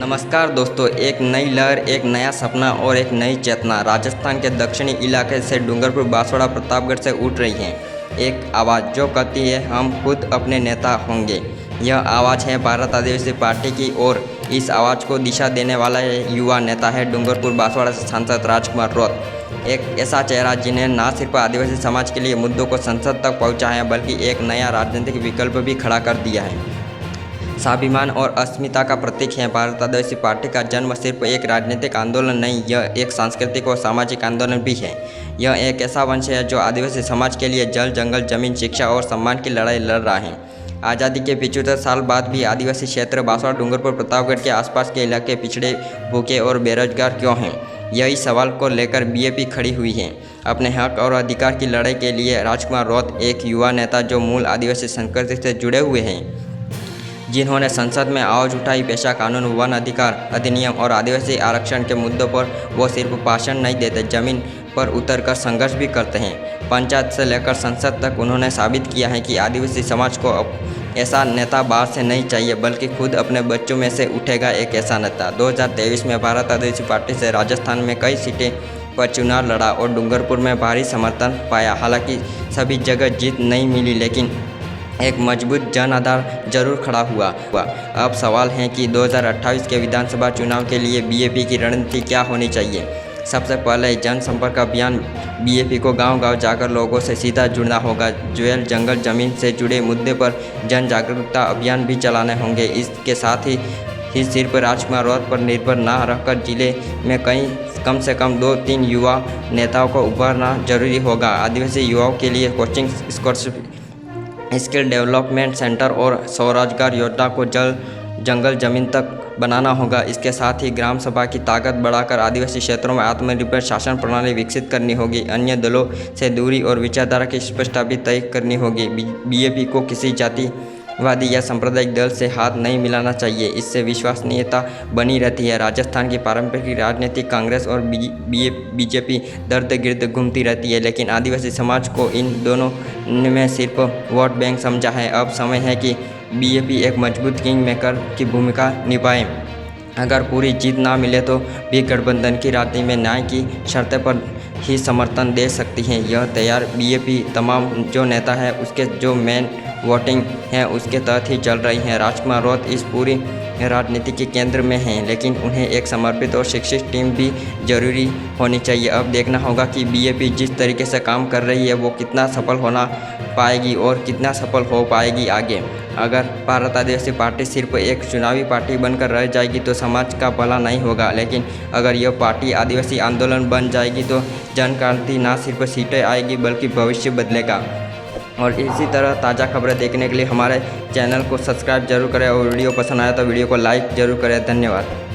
नमस्कार दोस्तों, एक नई लहर, एक नया सपना और एक नई चेतना राजस्थान के दक्षिणी इलाके से डूंगरपुर, बांसवाड़ा, प्रतापगढ़ से उठ रही है। एक आवाज़ जो कहती है हम खुद अपने नेता होंगे। यह आवाज़ है भारत आदिवासी पार्टी की और इस आवाज़ को दिशा देने वाला युवा नेता है डूंगरपुर बांसवाड़ा से सांसद राजकुमार रौत। एक ऐसा चेहरा जिन्हें न सिर्फ आदिवासी समाज के लिए मुद्दों को संसद तक पहुँचाया है बल्कि एक नया राजनीतिक विकल्प भी खड़ा कर दिया है। स्वाभिमान और अस्मिता का प्रतीक है। भारत आदिवासी पार्टी का जन्म सिर्फ एक राजनीतिक आंदोलन नहीं, यह एक सांस्कृतिक और सामाजिक आंदोलन भी है। यह एक ऐसा वंश है जो आदिवासी समाज के लिए जल, जंगल, जमीन, शिक्षा और सम्मान की लड़ाई लड़ रहा है। आज़ादी के 75 साल बाद भी आदिवासी क्षेत्र बांसवाड़ा, डूंगरपुर, प्रतापगढ़ के आसपास के इलाके पिछड़े, भूखे और बेरोजगार क्यों हैं? यही सवाल को लेकर बीएपी खड़ी हुई है। अपने हक और अधिकार की लड़ाई के लिए राजकुमार रौत एक युवा नेता जो मूल आदिवासी संस्कृति से जुड़े हुए हैं, जिन्होंने संसद में आवाज़ उठाई। पेशा कानून, वन अधिकार अधिनियम और आदिवासी आरक्षण के मुद्दों पर वो सिर्फ भाषण नहीं देते, जमीन पर उतरकर संघर्ष भी करते हैं। पंचायत से लेकर संसद तक उन्होंने साबित किया है कि आदिवासी समाज को अब ऐसा नेता बाहर से नहीं चाहिए बल्कि खुद अपने बच्चों में से उठेगा एक ऐसा नेता। 2023 में भारत आदिवासी पार्टी से राजस्थान में कई सीटें पर चुनाव लड़ा और डूंगरपुर में भारी समर्थन पाया। हालांकि सभी जगह जीत नहीं मिली, लेकिन एक मजबूत जन आधार जरूर खड़ा हुआ। अब सवाल है कि 2028 के विधानसभा चुनाव के लिए बीएपी की रणनीति क्या होनी चाहिए। सबसे पहले जनसंपर्क अभियान। बीएपी को गांव-गांव जाकर लोगों से सीधा जुड़ना होगा। जेल, जंगल, जमीन से जुड़े मुद्दे पर जन जागरूकता अभियान भी चलाने होंगे। इसके साथ ही सिर्फ राजकुमार रौत पर निर्भर न रहकर जिले में कम से कम 2-3 युवा नेताओं को उभारना जरूरी होगा। आदिवासी युवाओं के लिए कोचिंग, स्किल डेवलपमेंट सेंटर और स्वरोजगार योजना को जल, जंगल, जमीन तक बनाना होगा। इसके साथ ही ग्राम सभा की ताकत बढ़ाकर आदिवासी क्षेत्रों में आत्मनिर्भर शासन प्रणाली विकसित करनी होगी। अन्य दलों से दूरी और विचारधारा की स्पष्टता भी तय करनी होगी। बीएपी को किसी जातिवादी या सांप्रदायिक दल से हाथ नहीं मिलाना चाहिए, इससे विश्वसनीयता बनी रहती है। राजस्थान की पारंपरिक राजनीति कांग्रेस और बीजेपी दर्द गिर्द घूमती रहती है, लेकिन आदिवासी समाज को इन दोनों में सिर्फ वोट बैंक समझा है। अब समय है कि बीएपी एक मजबूत किंग मेकर की भूमिका निभाए। अगर पूरी जीत ना मिले तो भी गठबंधन की राजनीति में न्याय की शर्तें पर ही समर्थन दे सकती हैं। यह तैयार बीएपी तमाम जो नेता है उसके जो मेन वोटिंग है उसके तहत ही चल रही हैं। राजकुमार रौत इस पूरी राजनीति के केंद्र में हैं, लेकिन उन्हें एक समर्पित और शिक्षित टीम भी जरूरी होनी चाहिए। अब देखना होगा कि बीएपी जिस तरीके से काम कर रही है वो कितना सफल होना पाएगी और कितना सफल हो पाएगी आगे। अगर भारत आदिवासी पार्टी सिर्फ एक चुनावी पार्टी बनकर रह जाएगी तो समाज का भला नहीं होगा, लेकिन अगर यह पार्टी आदिवासी आंदोलन बन जाएगी तो जन क्रांति न सिर्फ सीटें आएगी बल्कि भविष्य बदलेगा। और इसी तरह ताज़ा खबरें देखने के लिए हमारे चैनल को सब्सक्राइब जरूर करें और वीडियो पसंद आया तो वीडियो को लाइक ज़रूर करें। धन्यवाद।